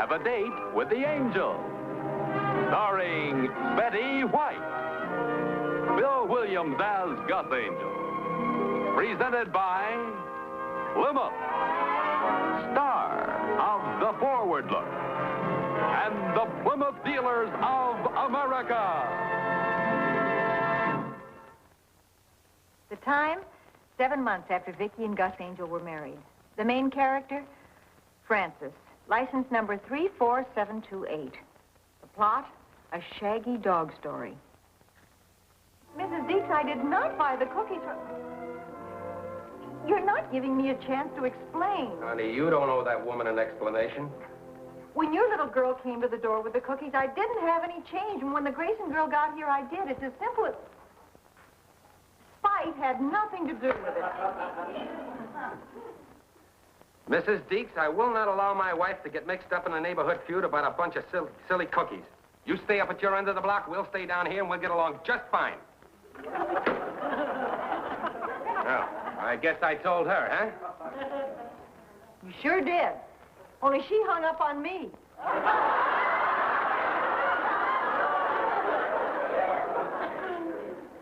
Have a Date with the Angel, starring Betty White, Bill Williams as Gus Angel, presented by Plymouth, star of The Forward Look, and the Plymouth Dealers of America. The time, 7 months after Vicki and Gus Angel were married. The main character, Francis, license number 34728. The plot, a shaggy dog story. Mrs. Deeks, I did not buy the cookies for... You're not giving me a chance to explain. Honey, you don't owe that woman an explanation. When your little girl came to the door with the cookies, I didn't have any change. And when the Grayson girl got here, I did. It's as simple as... Spite had nothing to do with it. Mrs. Deeks, I will not allow my wife to get mixed up in a neighborhood feud about a bunch of silly cookies. You stay up at your end of the block, we'll stay down here, and we'll get along just fine. Well, I guess I told her, huh? You sure did. Only she hung up on me.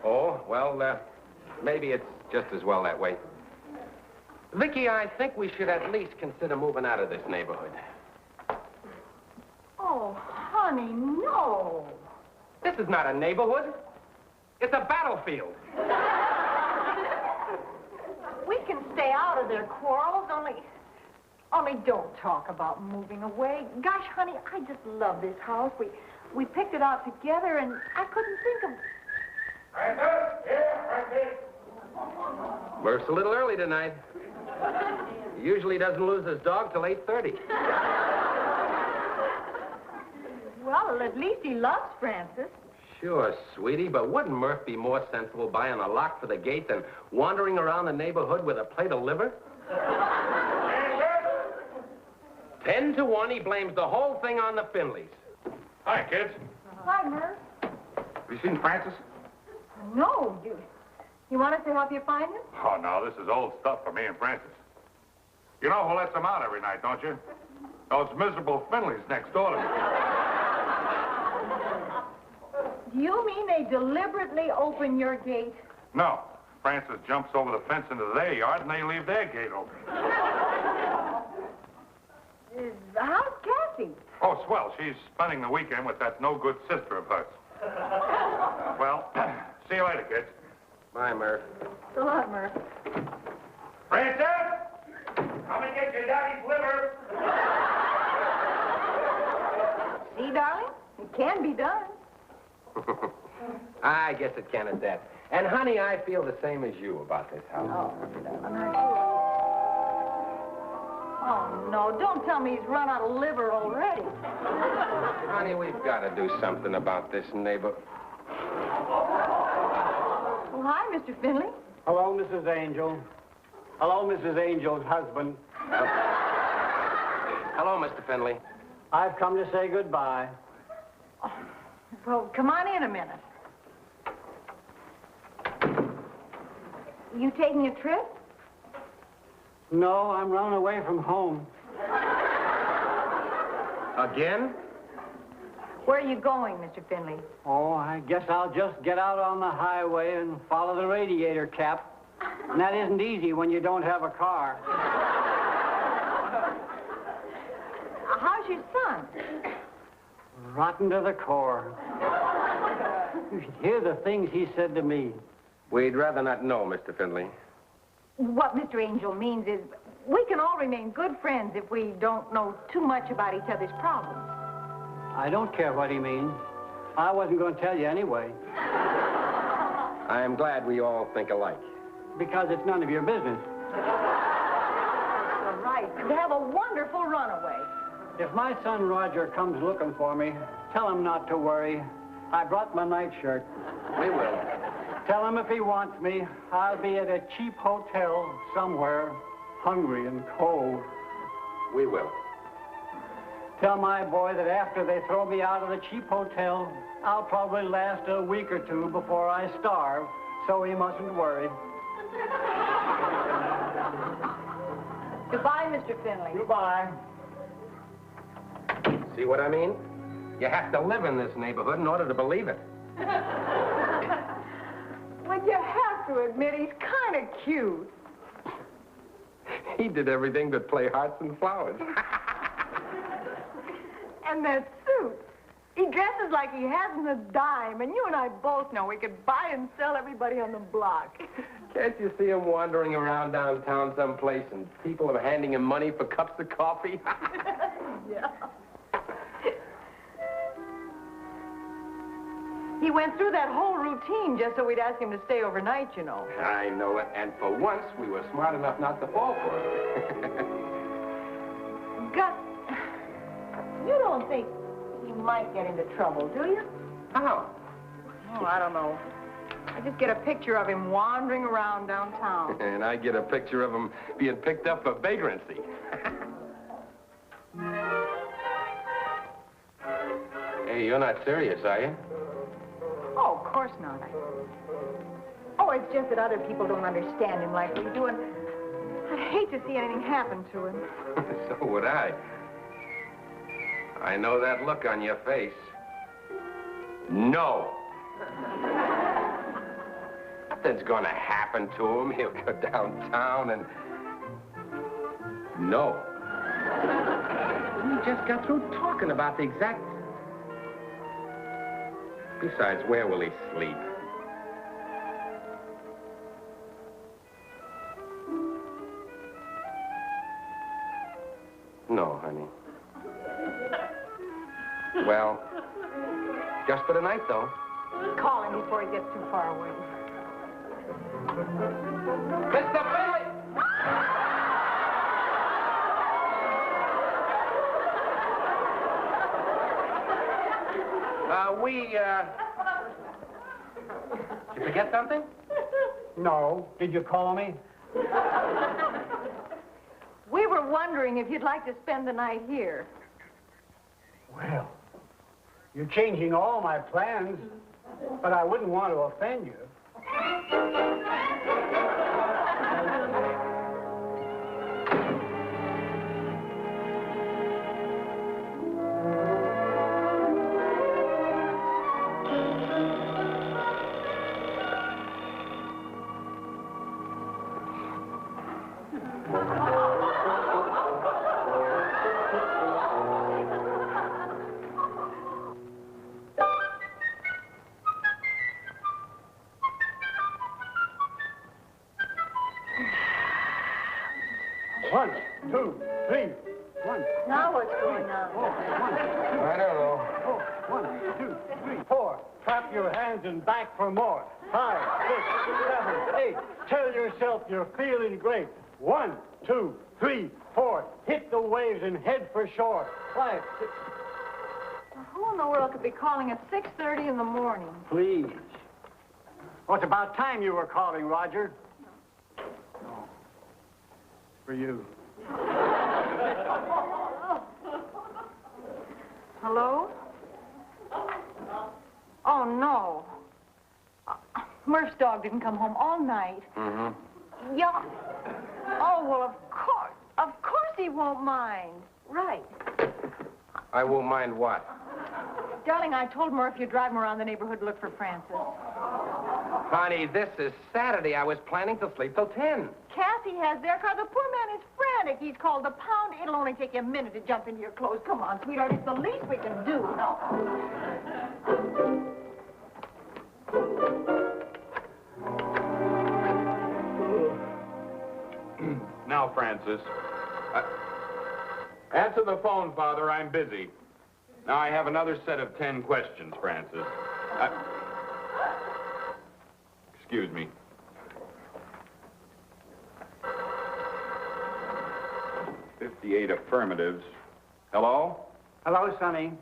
Oh, well, maybe it's just as well that way. Vicki, I think we should at least consider moving out of this neighborhood. Oh, honey, no. This is not a neighborhood. It's a battlefield. We can stay out of their quarrels, only don't talk about moving away. Gosh, honey, I just love this house. We picked it out together, and I couldn't think of... Francis? Here, Francis. Murph's a little early tonight. He usually doesn't lose his dog till 8:30. Well, at least he loves Francis. Sure, sweetie, but wouldn't Murph be more sensible buying a lock for the gate than wandering around the neighborhood with a plate of liver? 10 to 1, he blames the whole thing on the Finleys. Hi, kids. Hi, Murph. Have you seen Francis? No, you want us to help you find him? Oh, no, this is old stuff for me and Francis. You know who lets him out every night, don't you? Those miserable Finleys next door to me. Do you mean they deliberately open your gate? No. Francis jumps over the fence into their yard, and they leave their gate open. How's Kathy? Oh, swell. She's spending the weekend with that no-good sister of hers. Well, see you later, kids. Bye, Murph. So long, Murph. Francis! Come and get your daddy's liver. See, darling? It can be done. I guess it can at that. And, honey, I feel the same as you about this house. Oh, no, don't tell me he's run out of liver already. Honey, we've got to do something about this neighbor. Oh, hi, Mr. Finley. Hello, Mrs. Angel. Hello, Mrs. Angel's husband. Hello, Mr. Finley. I've come to say goodbye. Oh, well, come on in a minute. You taking a trip? No, I'm running away from home. Again? Where are you going, Mr. Finley? Oh, I guess I'll just get out on the highway and follow the radiator cap. And that isn't easy when you don't have a car. How's your son? Rotten to the core. You should hear the things he said to me. We'd rather not know, Mr. Finley. What Mr. Angel means is we can all remain good friends if we don't know too much about each other's problems. I don't care what he means. I wasn't going to tell you anyway. I am glad we all think alike. Because it's none of your business. All right. You have a wonderful runaway. If my son Roger comes looking for me, tell him not to worry. I brought my nightshirt. We will. Tell him if he wants me, I'll be at a cheap hotel somewhere, hungry and cold. We will. Tell my boy that after they throw me out of the cheap hotel, I'll probably last a week or two before I starve, so he mustn't worry. Goodbye, Mr. Finley. Goodbye. See what I mean? You have to live in this neighborhood in order to believe it. Well, you have to admit he's kind of cute. He did everything but play hearts and flowers. And that suit. He dresses like he hasn't a dime, and you and I both know he could buy and sell everybody on the block. Can't you see him wandering around downtown someplace and people are handing him money for cups of coffee? Yeah. He went through that whole routine just so we'd ask him to stay overnight, you know. I know it, and for once, we were smart enough not to fall for it. Gus, you don't think he might get into trouble, do you? How? Oh, I don't know. I just get a picture of him wandering around downtown. And I get a picture of him being picked up for vagrancy. Hey, you're not serious, are you? Oh, of course not. Oh, it's just that other people don't understand him like we do, and I'd hate to see anything happen to him. So would I. I know that look on your face. No. Nothing's gonna happen to him. He'll go downtown and... No. We just got through talking about the exact... Besides, where will he sleep? No, honey. Well, just for tonight, though. Call him before he gets too far away. Mr. Finley! Did you forget something? No. Did you call me? We were wondering if you'd like to spend the night here. Well, you're changing all my plans, but I wouldn't want to offend you. One, two, three. One. Now what's going on? I don't know. Oh, 1, 2, 3, 4. Clap your hands and back for more. 5, 6, 7, 8. Tell yourself you're feeling great. 1, 2, 3, 4. Hit the waves and head for shore. 5, 6. Who in the world could be calling at 6:30 in the morning? Please. Well, it's about time you were calling, Roger. No. For you. Hello? Oh, no. Murph's dog didn't come home all night. Mm-hmm. Yeah. Oh, well, of course. Of course he won't mind. Right. I won't mind what? Darling, I told Murph you'd drive him around the neighborhood to look for Francis. Honey, this is Saturday. I was planning to sleep till 10. Cassie has their car. The poor man is frantic. He's called the pound. It'll only take you a minute to jump into your clothes. Come on, sweetheart. It's the least we can do. No. Now, Francis. Answer the phone, Father. I'm busy. Now, I have another set of 10 questions, Francis. Excuse me. "58 affirmatives. Hello? Hello, Sonny.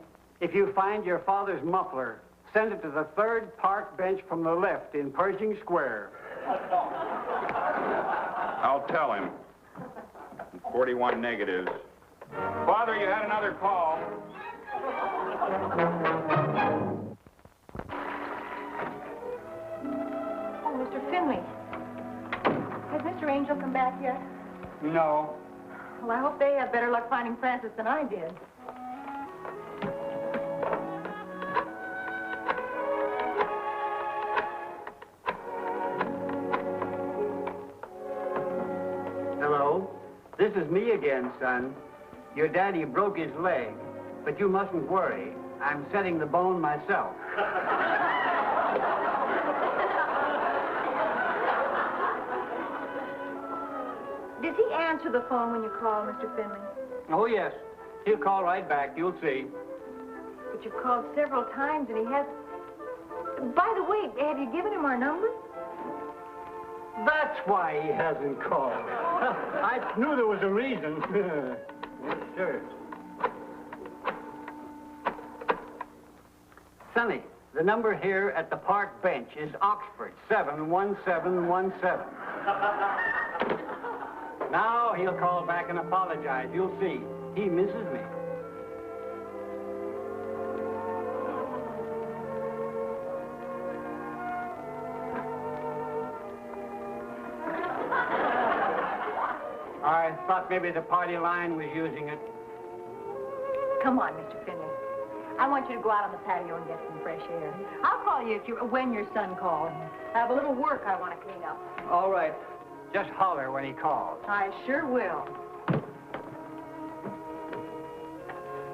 If you find your father's muffler, send it to the 3rd park bench from the left in Pershing Square. I'll tell him. 41 negatives. Father, you had another call. Oh, Mr. Finley. Has Mr. Angel come back yet? No. Well, I hope they have better luck finding Francis than I did. This is me again, son. Your daddy broke his leg, but you mustn't worry. I'm setting the bone myself. Does he answer the phone when you call, Mr. Finley? Oh, yes. He'll call right back. You'll see. But you've called several times and he hasn't... By the way, have you given him our number? That's why he hasn't called. I knew there was a reason. Yes, sir. Sonny, the number here at the park bench is Oxford 71717. Now he'll call back and apologize. You'll see. He misses me. I thought maybe the party line was using it. Come on, Mr. Finley. I want you to go out on the patio and get some fresh air. I'll call you when your son calls. I have a little work I want to clean up. All right. Just holler when he calls. I sure will.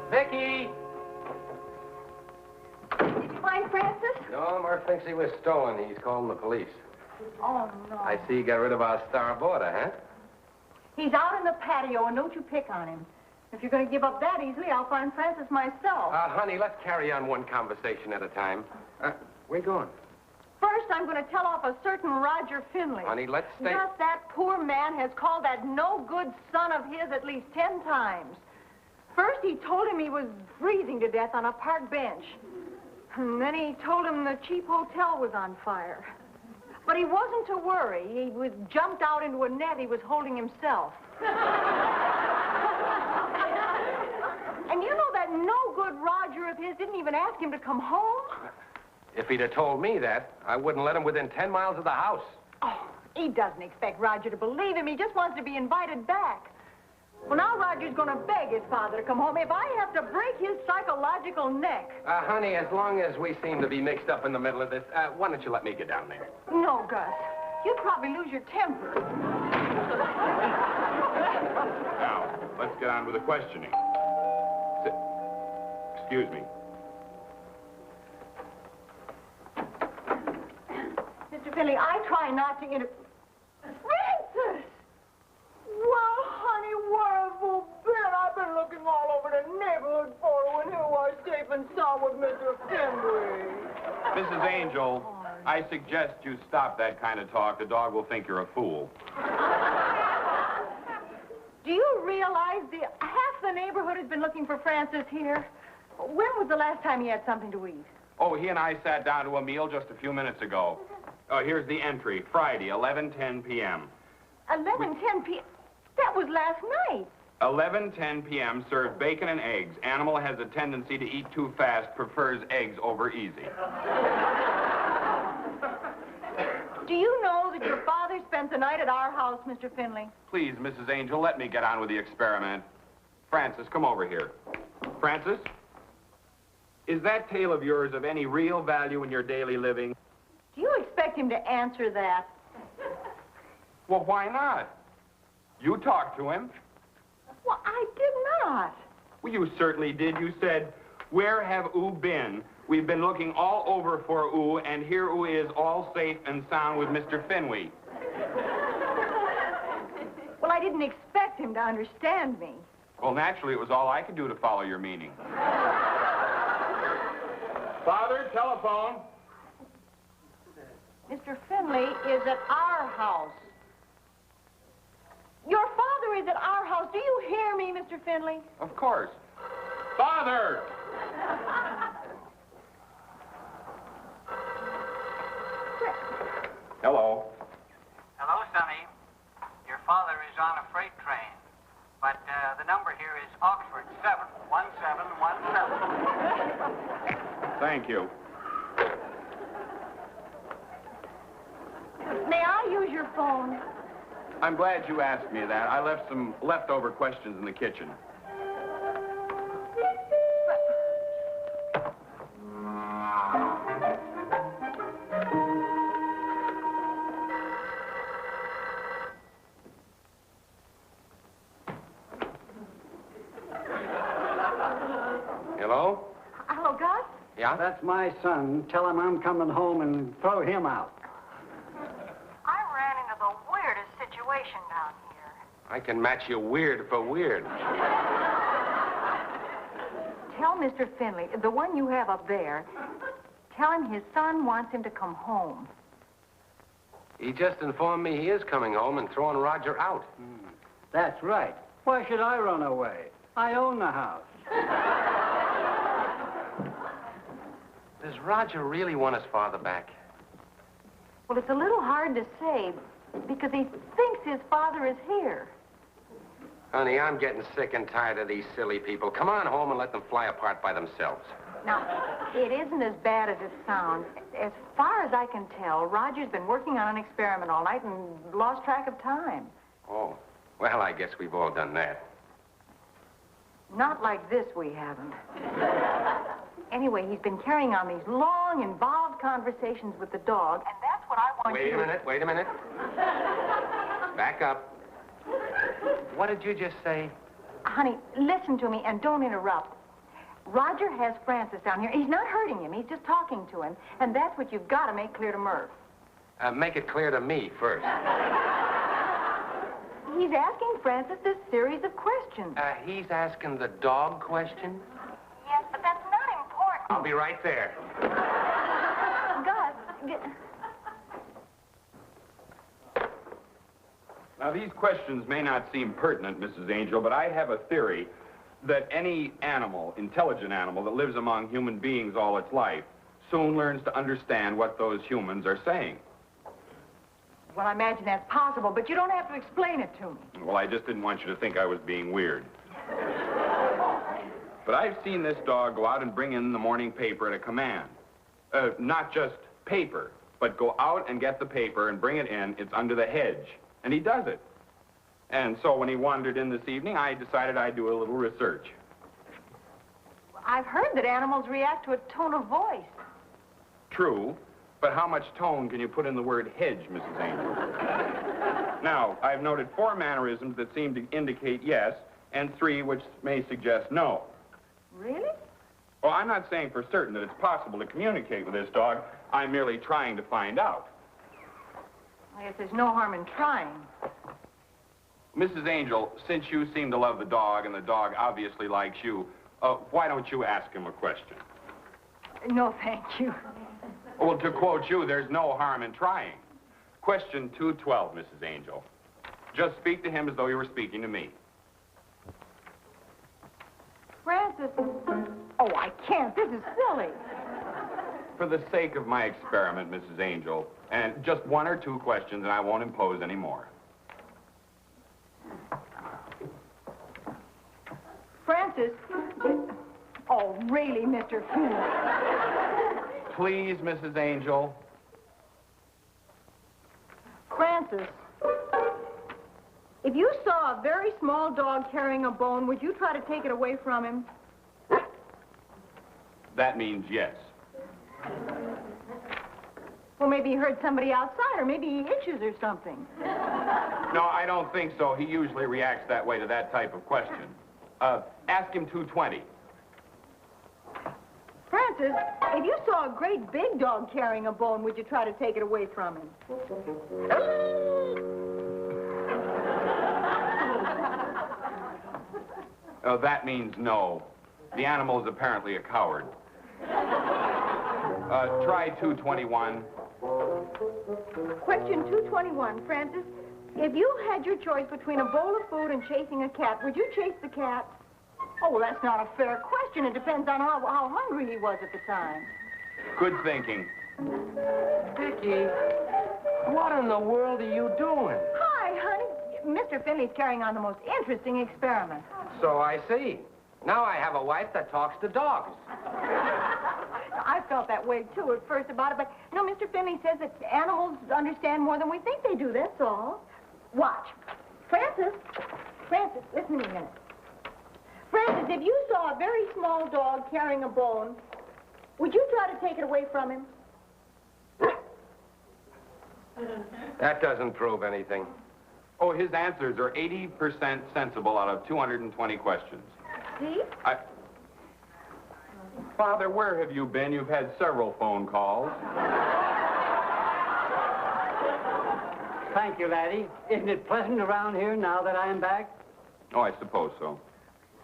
Vicky! Did you find Francis? No, Murph thinks he was stolen. He's calling the police. Oh, no. I see you got rid of our star boarder, huh? He's out in the patio, and don't you pick on him. If you're going to give up that easily, I'll find Francis myself. Honey, let's carry on one conversation at a time. Where you going? First, I'm going to tell off a certain Roger Finley. Honey, let's stay... Just that poor man has called that no-good son of his at least 10 times. First, he told him he was freezing to death on a park bench. And then he told him the cheap hotel was on fire. But he wasn't to worry. He was jumped out into a net he was holding himself. And you know that no-good Roger of his didn't even ask him to come home? If he'd have told me that, I wouldn't let him within 10 miles of the house. Oh, he doesn't expect Roger to believe him. He just wants to be invited back. Well, now Roger's going to beg his father to come home if I have to break his psychological neck. Honey, as long as we seem to be mixed up in the middle of this, why don't you let me get down there? No, Gus. You'd probably lose your temper. Now, let's get on with the questioning. Excuse me. Mr. Finley, I try not to Francis! Well, honey, where have you been? I've been looking all over the neighborhood for you, and here I safe and sound with Mr. Finley. Mrs. Angel, I suggest you stop that kind of talk. The dog will think you're a fool. Do you realize half the neighborhood has been looking for Francis here? When was the last time he had something to eat? Oh, he and I sat down to a meal just a few minutes ago. Here's the entry. Friday, 11:10 p.m. 11:10 p.m.? That was last night. 11:10 p.m. served bacon and eggs. Animal has a tendency to eat too fast, prefers eggs over easy. Do you know that your father spent the night at our house, Mr. Finley? Please, Mrs. Angel, let me get on with the experiment. Francis, come over here. Francis? Is that tale of yours of any real value in your daily living? Do you expect him to answer that? Well, why not? You talked to him. Well, I did not. Well, you certainly did. You said, "Where have oo been? We've been looking all over for oo, and here oo is, all safe and sound with Mr. Finley." Well, I didn't expect him to understand me. Well, naturally, it was all I could do to follow your meaning. Father, telephone. Mr. Finley is at our house. Your father is at our house. Do you hear me, Mr. Finley? Of course. Father! Hello. Hello, Sonny. Your father is on a freight train, but the number here is Oxford 71717. Thank you. May I use your phone? I'm glad you asked me that. I left some leftover questions in the kitchen. Huh? That's my son. Tell him I'm coming home and throw him out. I ran into the weirdest situation down here. I can match you weird for weird. Tell Mr. Finley, the one you have up there, tell him his son wants him to come home. He just informed me he is coming home and throwing Roger out. That's right. Why should I run away? I own the house. Does Roger really want his father back? Well, it's a little hard to say because he thinks his father is here. Honey, I'm getting sick and tired of these silly people. Come on home and let them fly apart by themselves. Now, it isn't as bad as it sounds. As far as I can tell, Roger's been working on an experiment all night and lost track of time. Oh, well, I guess we've all done that. Not like this, we haven't. Anyway, he's been carrying on these long, involved conversations with the dog, and that's what I want you to... Wait a minute. Back up. What did you just say? Honey, listen to me and don't interrupt. Roger has Francis down here. He's not hurting him. He's just talking to him. And that's what you've got to make clear to Murph. Make it clear to me first. He's asking Francis this series of questions. He's asking the dog question? Yes, but that's not important. I'll be right there. Gus, Now, these questions may not seem pertinent, Mrs. Angel, but I have a theory that any animal, intelligent animal, that lives among human beings all its life soon learns to understand what those humans are saying. well, I imagine that's possible, but you don't have to explain it to me. Well, I just didn't want you to think I was being weird. But I've seen this dog go out and bring in the morning paper at a command. Not just paper, but go out and get the paper and bring it in. It's under the hedge. And he does it. And so when he wandered in this evening, I decided I'd do a little research. I've heard that animals react to a tone of voice. True, but how much tone can you put in the word hedge, Mrs. Angel? Now, I've noted 4 mannerisms that seem to indicate yes, and 3 which may suggest no. Really? Well, I'm not saying for certain that it's possible to communicate with this dog. I'm merely trying to find out. I guess there's no harm in trying. Mrs. Angel, since you seem to love the dog and the dog obviously likes you, why don't you ask him a question? No, thank you. Well, to quote you, there's no harm in trying. Question 212, Mrs. Angel. Just speak to him as though you were speaking to me. Francis. Oh, I can't. This is silly. For the sake of my experiment, Mrs. Angel, and just 1 or 2 questions, and I won't impose any more. Francis. Oh, really, Mr. Finley? Please, Mrs. Angel. Francis, if you saw a very small dog carrying a bone, would you try to take it away from him? That means yes. Well, maybe he heard somebody outside, or maybe he itches or something. No, I don't think so. He usually reacts that way to that type of question. Ask him 220. Francis, if you saw a great big dog carrying a bone, would you try to take it away from him? Oh, that means no. The animal is apparently a coward. Try 221. Question 221, Francis. If you had your choice between a bowl of food and chasing a cat, would you chase the cat? Oh, well, that's not a fair question. It depends on how hungry he was at the time. Good thinking. Dickie, what in the world are you doing? Hi, honey. Mr. Finley's carrying on the most interesting experiment. So I see. Now I have a wife that talks to dogs. I felt that way, too, at first about it, but, you know, Mr. Finley says that animals understand more than we think they do, that's all. Watch. Francis, listen to me a minute. Francis, if you saw a very small dog carrying a bone, would you try to take it away from him? That doesn't prove anything. Oh, his answers are 80% sensible out of 220 questions. See? Father, where have you been? You've had several phone calls. Thank you, laddie. Isn't it pleasant around here now that I am back? Oh, I suppose so.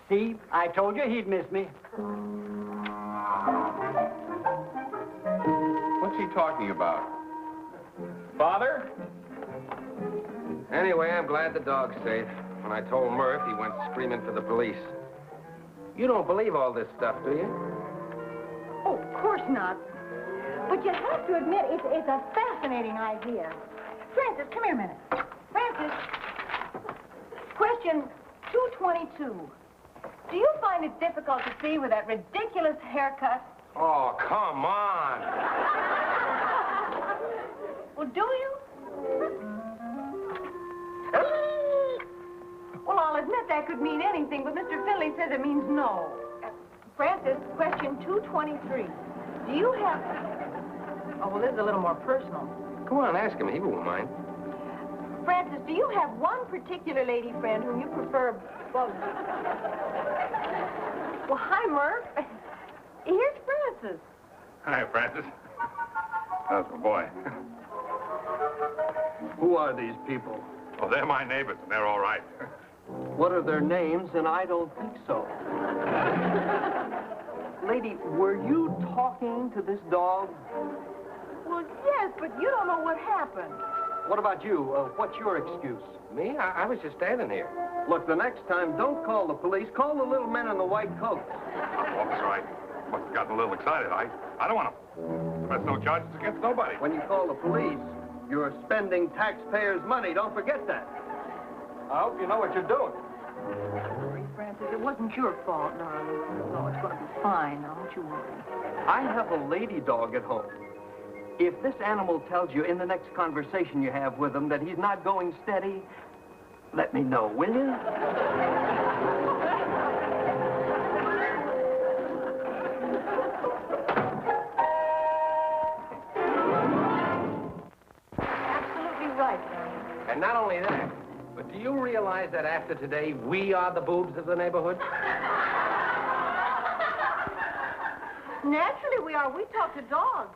See, I told you he'd miss me. What's he talking about? Father? Anyway, I'm glad the dog's safe. When I told Murph, he went screaming for the police. You don't believe all this stuff, do you? Oh, of course not. But you have to admit, it's a fascinating idea. Francis, come here a minute. Francis, question 222. Do you find it difficult to see with that ridiculous haircut? Oh, come on. Well, do you? Well, I'll admit that could mean anything, but Mr. Finley says it means no. Francis, question 223. Do you have... Oh, well, this is a little more personal. Come on, ask him. He won't mind. Francis, do you have one particular lady friend whom you prefer above... Well, hi, Murph. Here's Francis. Hi, Francis. That's my boy. Who are these people? Well, they're my neighbors, and they're all right. What are their names? And I don't think so. Lady, were you talking to this dog? Well, yes, but you don't know what happened. What about you? What's your excuse? Me? I was just standing here. Look, the next time, don't call the police. Call the little men in the white coats. Oh, that's right. Must have gotten a little excited. I don't want to press no charges against nobody. When you call the police, you're spending taxpayers' money. Don't forget that. I hope you know what you're doing. Sorry, Francis. It wasn't your fault, darling. No, it's going to be fine. Now, don't you worry. I have a lady dog at home. If this animal tells you in the next conversation you have with him that he's not going steady, let me know, will you? Absolutely right, darling. And not only that, but do you realize that after today, we are the boobs of the neighborhood? Naturally we are. We talk to dogs.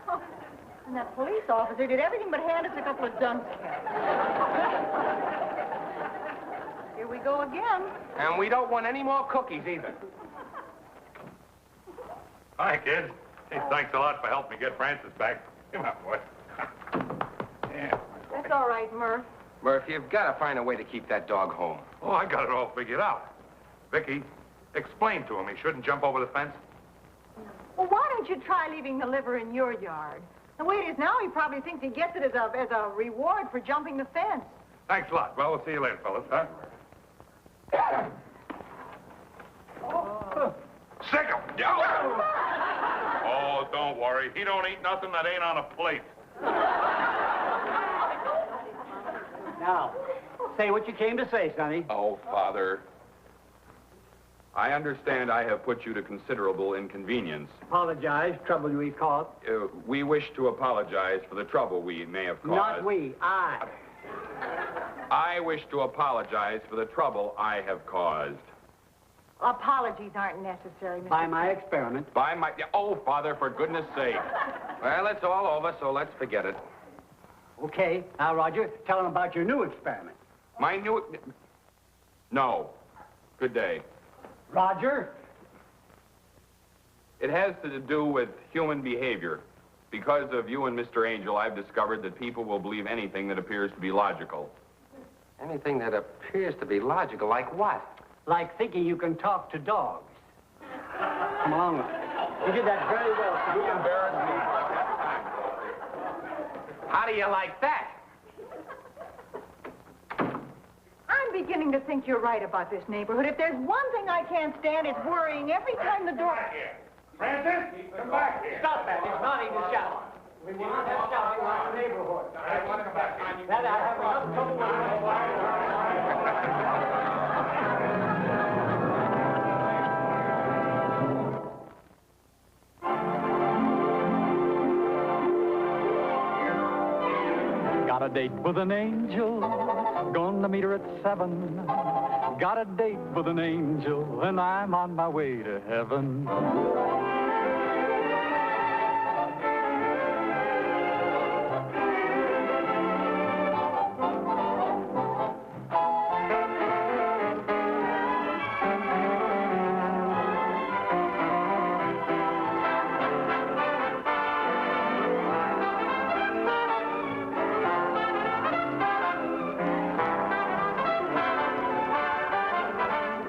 Oh, and that police officer did everything but hand us a couple of dunce caps. Here we go again. And we don't want any more cookies either. Hi, kids. Hey, thanks a lot for helping me get Francis back. Come on, boy. Yeah. That's all right, Murph. Murph, you've got to find a way to keep that dog home. Oh, I got it all figured out. Vicky, explain to him he shouldn't jump over the fence. Well, why don't you try leaving the liver in your yard? The way it is now, he probably thinks he gets it as a reward for jumping the fence. Thanks a lot. Well, we'll see you later, fellas, huh? Sick him! Oh, don't worry. He don't eat nothing that ain't on a plate. Now, say what you came to say, Sonny. Oh, Father. I understand I have put you to considerable inconvenience. Apologize, trouble we caused. We wish to apologize for the trouble we may have caused. Not we, I. I wish to apologize for the trouble I have caused. Apologies aren't necessary, Mr. By my experiment. By my... Oh, Father, for goodness sake. Well, it's all over, so let's forget it. Okay, now, Roger, tell him about your new experiment. My new... No. Good day. Roger? It has to do with human behavior. Because of you and Mr. Angel, I've discovered that people will believe anything that appears to be logical. Anything that appears to be logical, like what? Like thinking you can talk to dogs. Come along. You did that very well, Sonny. You embarrass me. How do you like that? I'm beginning to think you're right about this neighborhood. If there's one thing I can't stand, it's worrying every time the door... Francis, come back here. Stop that. It's not even shouting. We will not have shouting around the neighborhood. I want to come back on you. That I have enough trouble with. Got a date with an angel, gonna meet her at 7. Got a date with an angel, and I'm on my way to heaven.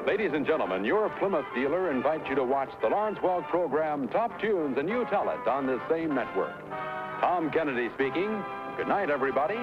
Ladies and gentlemen, your Plymouth dealer invites you to watch the Lawrence Welk program Top Tunes and You Tell It on this same network. Tom Kennedy speaking. Good night, everybody.